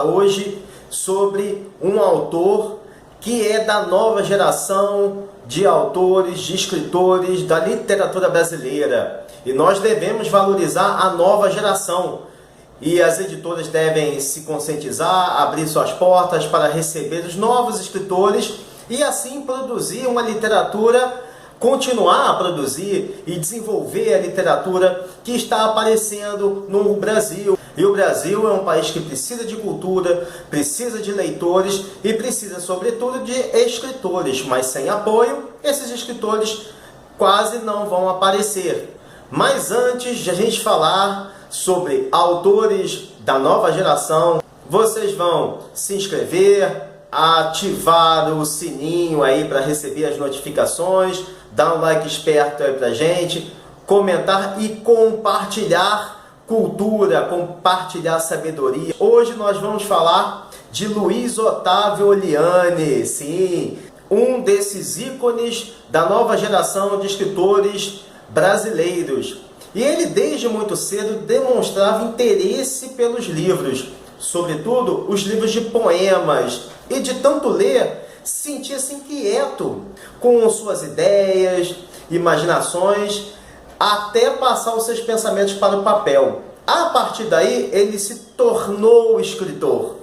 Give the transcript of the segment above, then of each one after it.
falar hoje sobre um autor que é da nova geração de autores, de escritores da literatura brasileira. E nós devemos valorizar a nova geração. E as editoras devem se conscientizar, abrir suas portas para receber os novos escritores e assim produzir uma literatura, continuar a produzir e desenvolver a literatura que está aparecendo no Brasil. E o Brasil é um país que precisa de cultura, precisa de leitores e precisa, sobretudo, de escritores. Mas sem apoio, esses escritores quase não vão aparecer. Mas antes de a gente falar sobre autores da nova geração, vocês vão se inscrever, ativar o sininho aí para receber as notificações, dar um like esperto aí pra gente, comentar e compartilhar cultura, compartilhar sabedoria. Hoje nós vamos falar de Luiz Otávio Oliani, sim, um desses ícones da nova geração de escritores brasileiros. E ele desde muito cedo demonstrava interesse pelos livros, sobretudo os livros de poemas, e de tanto ler, sentia-se inquieto com suas ideias, imaginações, até passar os seus pensamentos para o papel. A partir daí, ele se tornou escritor.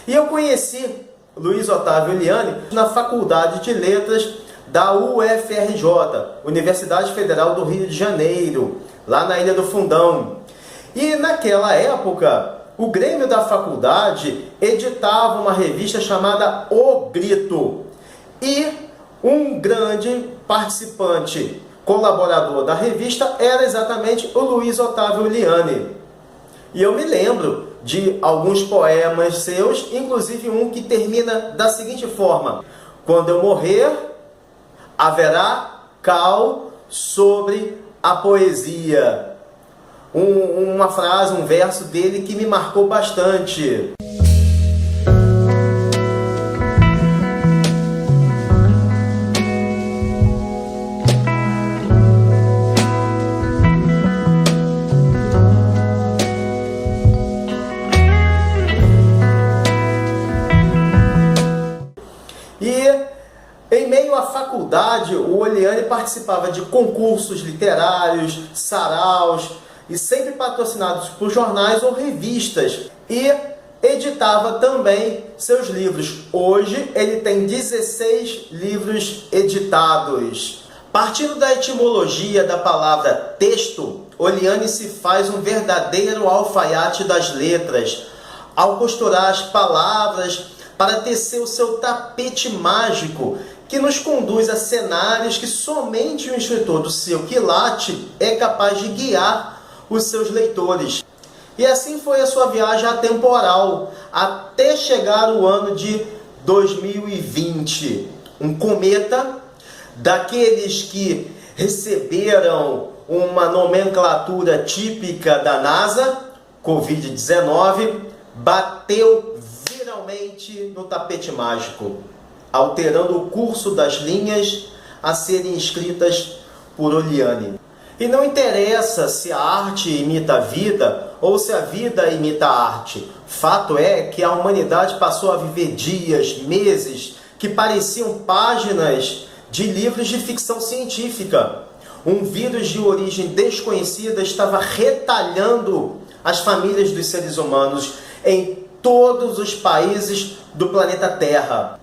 E eu conheci Luiz Otávio Oliani na Faculdade de Letras da UFRJ, Universidade Federal do Rio de Janeiro, lá na Ilha do Fundão. E naquela época, o Grêmio da faculdade editava uma revista chamada O Grito. E um grande participante, colaborador da revista, era exatamente o Luiz Otávio Oliani. E eu me lembro de alguns poemas seus, inclusive um que termina da seguinte forma: quando eu morrer, haverá cal sobre a poesia. Uma frase, um verso dele que me marcou bastante. E em meio à faculdade, o Oliani participava de concursos literários, saraus, e sempre patrocinados por jornais ou revistas, e editava também seus livros. Hoje ele tem 16 livros editados. Partindo da etimologia da palavra texto, Oliani se faz um verdadeiro alfaiate das letras, ao costurar as palavras para tecer o seu tapete mágico, que nos conduz a cenários que somente o escritor do seu quilate é capaz de guiar os seus leitores. E assim foi a sua viagem atemporal, até chegar o ano de 2020. Um cometa, daqueles que receberam uma nomenclatura típica da NASA, Covid-19, bateu viralmente no tapete mágico, alterando o curso das linhas a serem escritas por Oliani. E não interessa se a arte imita a vida ou se a vida imita a arte. Fato é que a humanidade passou a viver dias, meses, que pareciam páginas de livros de ficção científica. Um vírus de origem desconhecida estava retalhando as famílias dos seres humanos em todos os países do planeta Terra.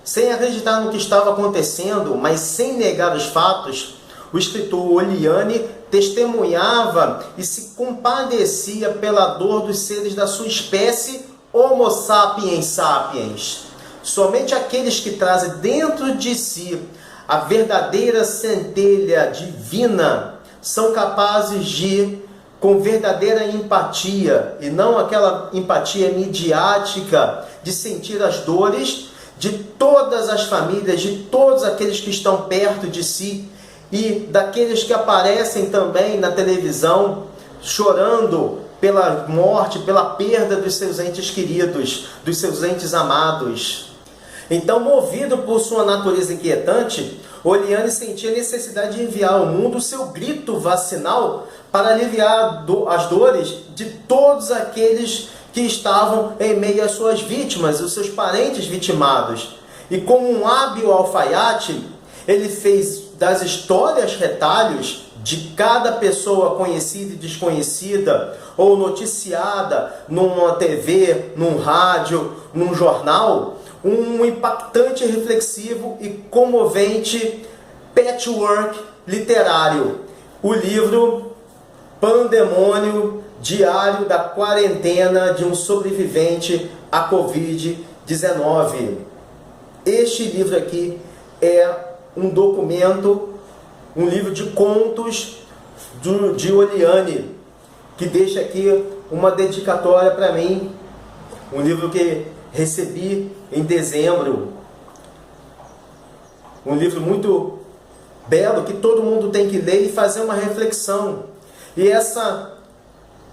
Sem acreditar no que estava acontecendo, mas sem negar os fatos, o escritor Oliani testemunhava e se compadecia pela dor dos seres da sua espécie Homo sapiens sapiens. Somente aqueles que trazem dentro de si a verdadeira centelha divina são capazes de, com verdadeira empatia, e não aquela empatia midiática, de sentir as dores de todas as famílias, de todos aqueles que estão perto de si, e daqueles que aparecem também na televisão chorando pela morte, pela perda dos seus entes queridos, dos seus entes amados. Então, movido por sua natureza inquietante, Oliani sentia a necessidade de enviar ao mundo o seu grito vacinal para aliviar as dores de todos aqueles que estavam em meio às suas vítimas, os seus parentes vitimados. E como um hábil alfaiate, ele fez das histórias retalhos de cada pessoa conhecida e desconhecida, ou noticiada numa TV, num rádio, num jornal, um impactante, reflexivo e comovente patchwork literário. O livro Pandemônio, Diário da Quarentena de um Sobrevivente à Covid-19. Este livro aqui é um documento, um livro de contos de Oliane, que deixa aqui uma dedicatória para mim, um livro que recebi em dezembro, um livro muito belo que todo mundo tem que ler e fazer uma reflexão. E essa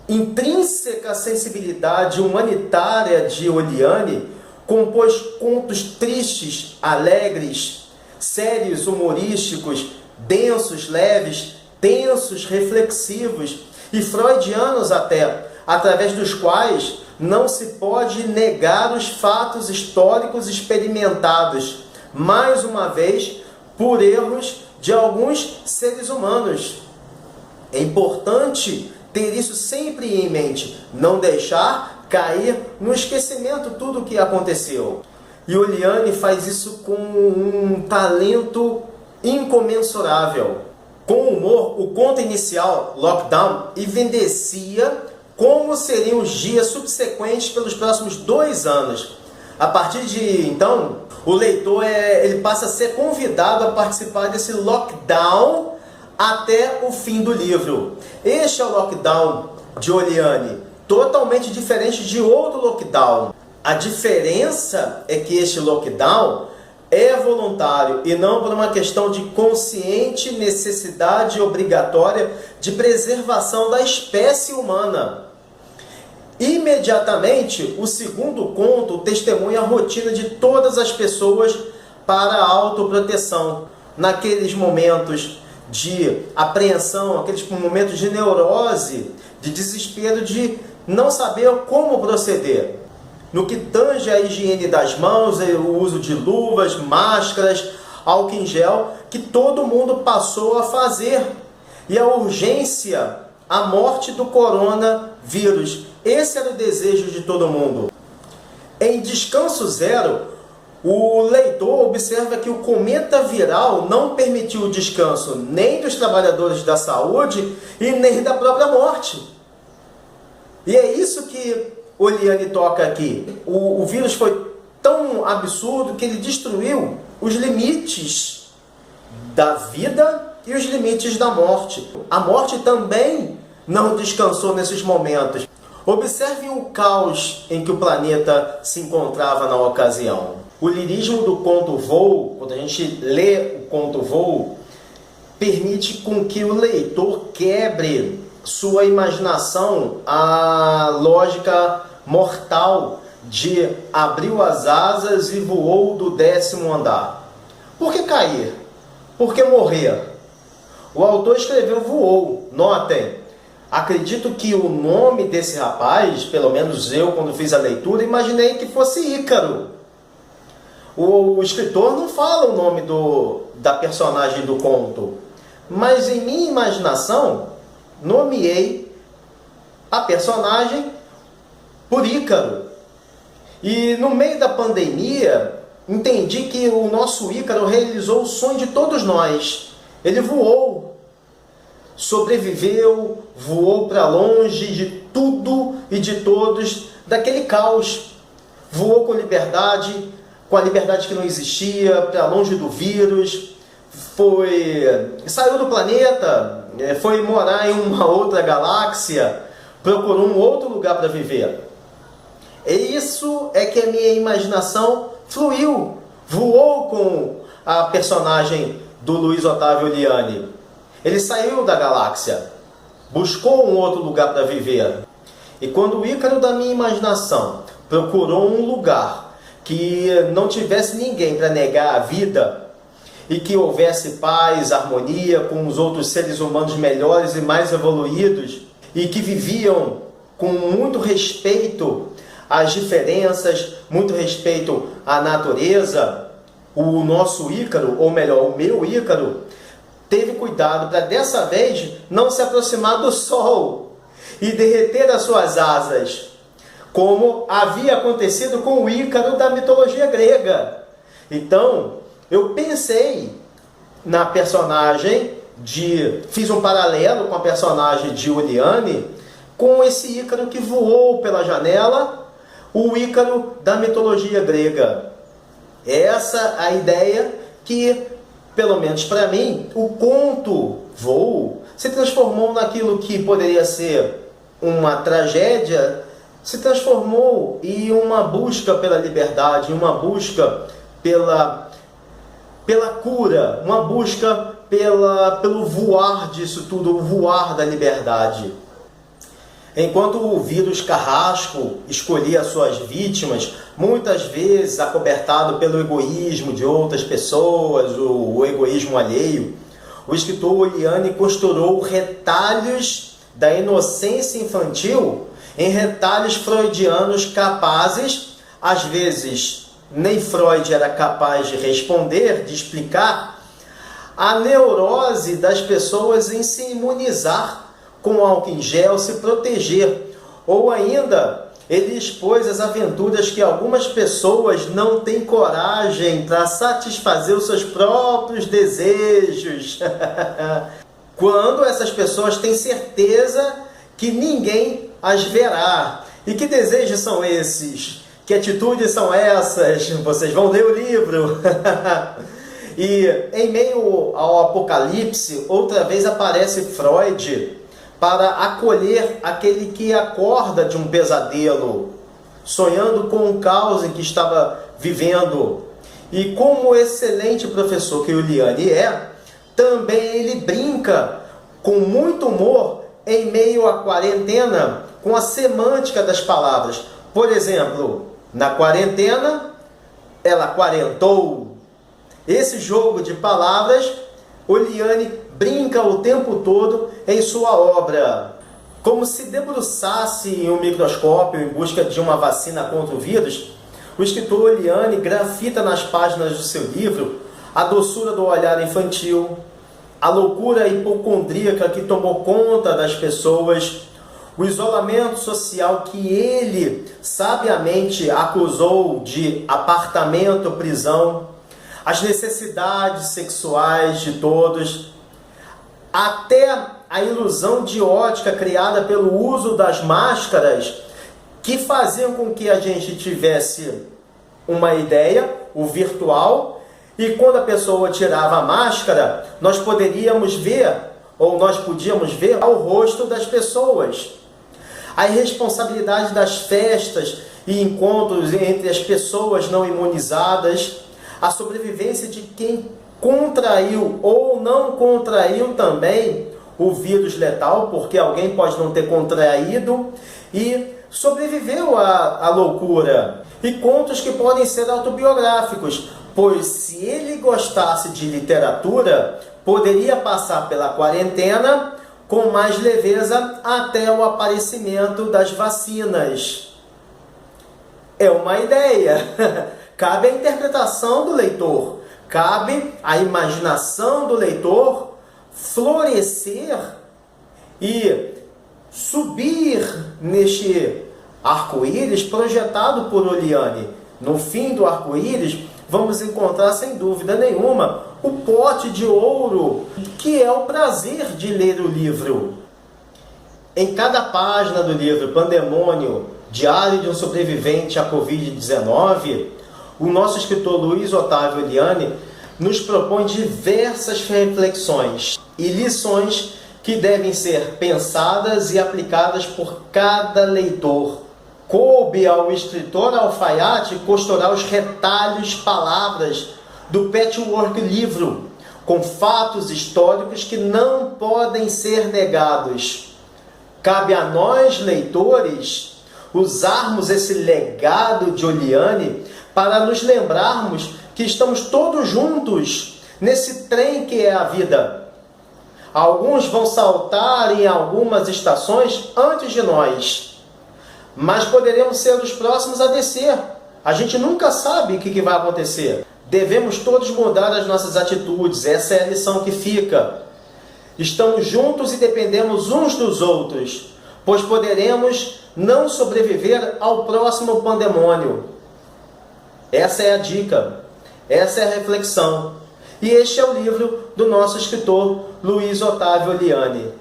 intrínseca sensibilidade humanitária de Oliane compôs contos tristes, alegres, sérios, humorísticos, densos, leves, tensos, reflexivos e freudianos até, através dos quais não se pode negar os fatos históricos experimentados, mais uma vez, por erros de alguns seres humanos. É importante ter isso sempre em mente, não deixar cair no esquecimento tudo o que aconteceu. E Oliane faz isso com um talento incomensurável. Com humor, o conto inicial, Lockdown, evidencia como seriam os dias subsequentes pelos próximos 2 anos. A partir de então, o leitor ele passa a ser convidado a participar desse lockdown até o fim do livro. Este é o lockdown de Oliane, totalmente diferente de outro lockdown. A diferença é que este lockdown é voluntário e não por uma questão de consciente necessidade obrigatória de preservação da espécie humana. Imediatamente, o segundo conto testemunha a rotina de todas as pessoas para a autoproteção. Naqueles momentos de apreensão, aqueles momentos de neurose, de desespero, de não saber como proceder. No que tange à higiene das mãos, o uso de luvas, máscaras, álcool em gel, que todo mundo passou a fazer. E a urgência, a morte do coronavírus. Esse era o desejo de todo mundo. Em Descanso Zero, o leitor observa que o cometa viral não permitiu o descanso nem dos trabalhadores da saúde e nem da própria morte. E é isso que Oliane toca aqui. O vírus foi tão absurdo que ele destruiu os limites da vida e os limites da morte. A morte também não descansou nesses momentos. Observem o caos em que o planeta se encontrava na ocasião. O lirismo do conto Voo, quando a gente lê o conto Voo, permite com que o leitor quebre sua imaginação à lógica mortal de abriu as asas e voou do 10º andar. Por que cair? Por que morrer? O autor escreveu voou, notem. Acredito que o nome desse rapaz, pelo menos eu, quando fiz a leitura, imaginei que fosse Ícaro. O escritor não fala o nome da personagem do conto, mas em minha imaginação, nomeei a personagem por Ícaro. E no meio da pandemia, entendi que o nosso Ícaro realizou o sonho de todos nós. Ele voou. Sobreviveu, voou para longe de tudo e de todos, daquele caos. Voou com a liberdade que não existia, para longe do vírus. Saiu do planeta, foi morar em uma outra galáxia, procurou um outro lugar para viver. E isso é que a minha imaginação fluiu, voou com a personagem do Luiz Otávio Oliane. Ele saiu da galáxia, buscou um outro lugar para viver. E quando o Ícaro da minha imaginação procurou um lugar que não tivesse ninguém para negar a vida e que houvesse paz, harmonia com os outros seres humanos melhores e mais evoluídos e que viviam com muito respeito às diferenças, muito respeito à natureza, o nosso Ícaro, ou melhor, o meu Ícaro, teve cuidado para dessa vez não se aproximar do Sol e derreter as suas asas, como havia acontecido com o Ícaro da mitologia grega. Então, eu pensei na personagem fiz um paralelo com a personagem de Uliane, com esse Ícaro que voou pela janela, o Ícaro da mitologia grega. Essa a ideia que, pelo menos para mim, o conto Voo se transformou naquilo que poderia ser uma tragédia, se transformou em uma busca pela liberdade, uma busca pela cura, uma busca pelo voar disso tudo, o voar da liberdade. Enquanto o vírus carrasco escolhia suas vítimas, muitas vezes acobertado pelo egoísmo de outras pessoas, o egoísmo alheio, o escritor Uliane costurou retalhos da inocência infantil em retalhos freudianos capazes, às vezes nem Freud era capaz de responder, de explicar, a neurose das pessoas em se imunizar com álcool em gel, se proteger. Ou ainda, ele expôs as aventuras que algumas pessoas não têm coragem para satisfazer os seus próprios desejos. Quando essas pessoas têm certeza que ninguém as verá. E que desejos são esses? Que atitudes são essas? Vocês vão ler o livro. E em meio ao apocalipse, outra vez aparece Freud para acolher aquele que acorda de um pesadelo, sonhando com o caos em que estava vivendo. E como excelente professor que Uliane é, também ele brinca com muito humor em meio à quarentena com a semântica das palavras. Por exemplo, na quarentena, ela quarentou. Esse jogo de palavras, Uliane brinca o tempo todo em sua obra. Como se debruçasse em um microscópio em busca de uma vacina contra o vírus, o escritor Uliane grafita nas páginas do seu livro a doçura do olhar infantil, a loucura hipocondríaca que tomou conta das pessoas, o isolamento social que ele sabiamente acusou de apartamento-prisão, as necessidades sexuais de todos, até a ilusão de ótica criada pelo uso das máscaras que faziam com que a gente tivesse uma ideia, o virtual, e quando a pessoa tirava a máscara, nós podíamos ver o rosto das pessoas. A irresponsabilidade das festas e encontros entre as pessoas não imunizadas, a sobrevivência de quem contraiu ou não contraiu também o vírus letal, porque alguém pode não ter contraído e sobreviveu à loucura. E contos que podem ser autobiográficos, pois se ele gostasse de literatura, poderia passar pela quarentena com mais leveza até o aparecimento das vacinas. É uma ideia. Cabe a interpretação do leitor, cabe a imaginação do leitor florescer e subir neste arco-íris projetado por Uliane. No fim do arco-íris, vamos encontrar, sem dúvida nenhuma, o pote de ouro, que é o prazer de ler o livro. Em cada página do livro Pandemônio, Diário de um Sobrevivente à Covid-19, o nosso escritor Luiz Otávio Uliane nos propõe diversas reflexões e lições que devem ser pensadas e aplicadas por cada leitor. Coube ao escritor alfaiate costurar os retalhos palavras do patchwork livro, com fatos históricos que não podem ser negados. Cabe a nós, leitores, usarmos esse legado de Uliane para nos lembrarmos que estamos todos juntos nesse trem que é a vida. Alguns vão saltar em algumas estações antes de nós, mas poderemos ser os próximos a descer. A gente nunca sabe o que vai acontecer. Devemos todos mudar as nossas atitudes, essa é a lição que fica. Estamos juntos e dependemos uns dos outros, pois poderemos não sobreviver ao próximo pandemônio. Essa é a dica, essa é a reflexão. E este é o livro do nosso escritor Luiz Otávio Oliani.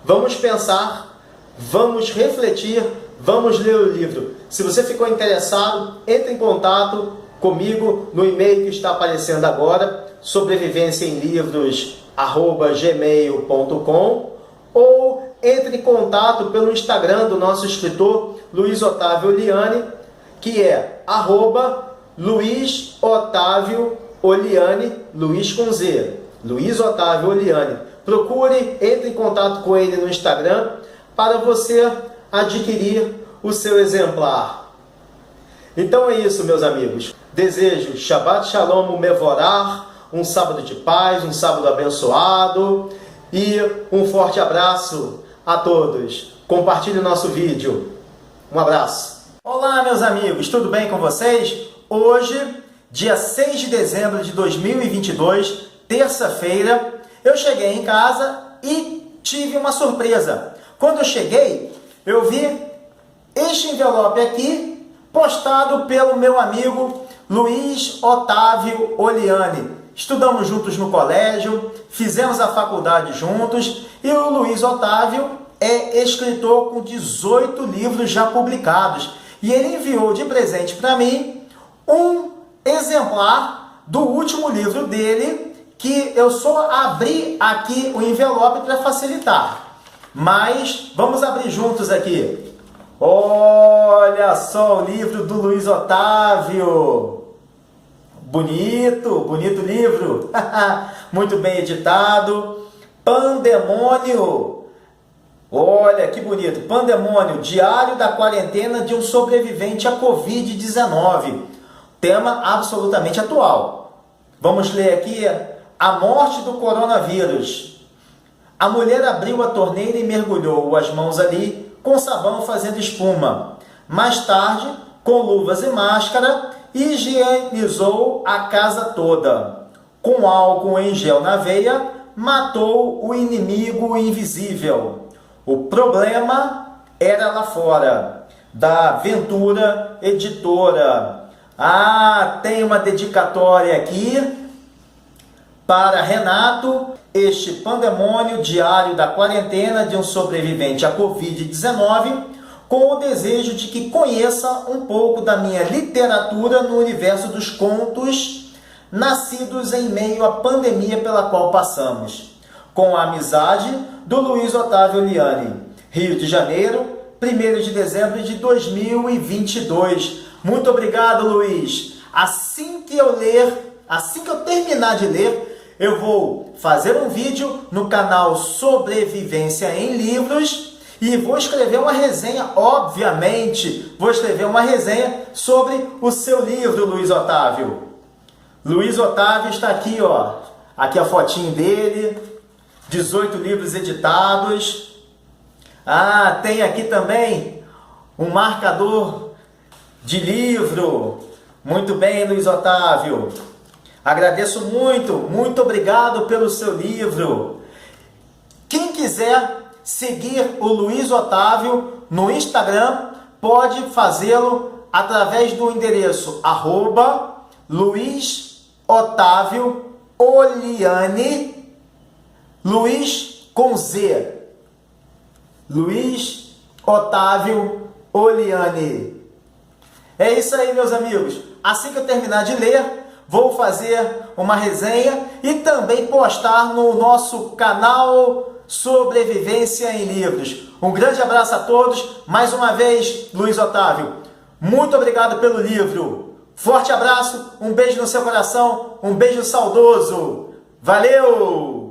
Vamos pensar, vamos refletir, vamos ler o livro. Se você ficou interessado, entre em contato comigo no e-mail que está aparecendo agora, sobrevivenciaemlivros@gmail.com, ou entre em contato pelo Instagram do nosso escritor Luiz Otávio Oliani, que é @Luiz Otávio Oliani, Luiz com Z, Luiz Otávio Oliani. Procure, entre em contato com ele no Instagram para você adquirir o seu exemplar. Então é isso, meus amigos. Desejo Shabbat Shalom Mevorach, um sábado de paz, um sábado abençoado e um forte abraço a todos. Compartilhe o nosso vídeo. Um abraço. Olá, meus amigos, tudo bem com vocês? Hoje, dia 6 de dezembro de 2022, terça-feira, eu cheguei em casa e tive uma surpresa. Quando eu cheguei, eu vi este envelope aqui, postado pelo meu amigo Luiz Otávio Oliani. Estudamos juntos no colégio, fizemos a faculdade juntos e o Luiz Otávio é escritor com 18 livros já publicados. E ele enviou de presente para mim um exemplar do último livro dele, que eu só abri aqui o envelope para facilitar. Mas vamos abrir juntos aqui. Olha só o livro do Luiz Otávio. Bonito, bonito livro. Muito bem editado. Pandemônio. Olha que bonito. Pandemônio, Diário da Quarentena de um Sobrevivente à Covid-19. Tema absolutamente atual. Vamos ler aqui a morte do coronavírus. A mulher abriu a torneira e mergulhou as mãos ali com sabão fazendo espuma. Mais tarde, com luvas e máscara, higienizou a casa toda. Com álcool em gel na veia, matou o inimigo invisível. O problema era lá fora. Da Ventura Editora. Ah, tem uma dedicatória aqui para Renato. Este pandemônio diário da quarentena de um sobrevivente à Covid-19, com o desejo de que conheça um pouco da minha literatura no universo dos contos, nascidos em meio à pandemia pela qual passamos. Com a amizade do Luiz Otávio Oliani. Rio de Janeiro, 1º de dezembro de 2022. Muito obrigado, Luiz. Assim que eu terminar de ler, eu vou fazer um vídeo no canal Sobrevivência em Livros e vou escrever uma resenha, obviamente, vou escrever uma resenha sobre o seu livro, Luiz Otávio. Luiz Otávio está aqui, ó. Aqui a fotinho dele, 18 livros editados. Ah, tem aqui também um marcador de livro. Muito bem, Luiz Otávio. Agradeço muito, muito obrigado pelo seu livro. Quem quiser seguir o Luiz Otávio no Instagram, pode fazê-lo através do endereço @Luiz Otávio Oliani, Luiz com Z. Luiz Otávio Oliani. É isso aí, meus amigos. Assim que eu terminar de ler, vou fazer uma resenha e também postar no nosso canal Sobrevivência em Livros. Um grande abraço a todos. Mais uma vez, Luiz Otávio, muito obrigado pelo livro. Forte abraço, um beijo no seu coração, um beijo saudoso. Valeu!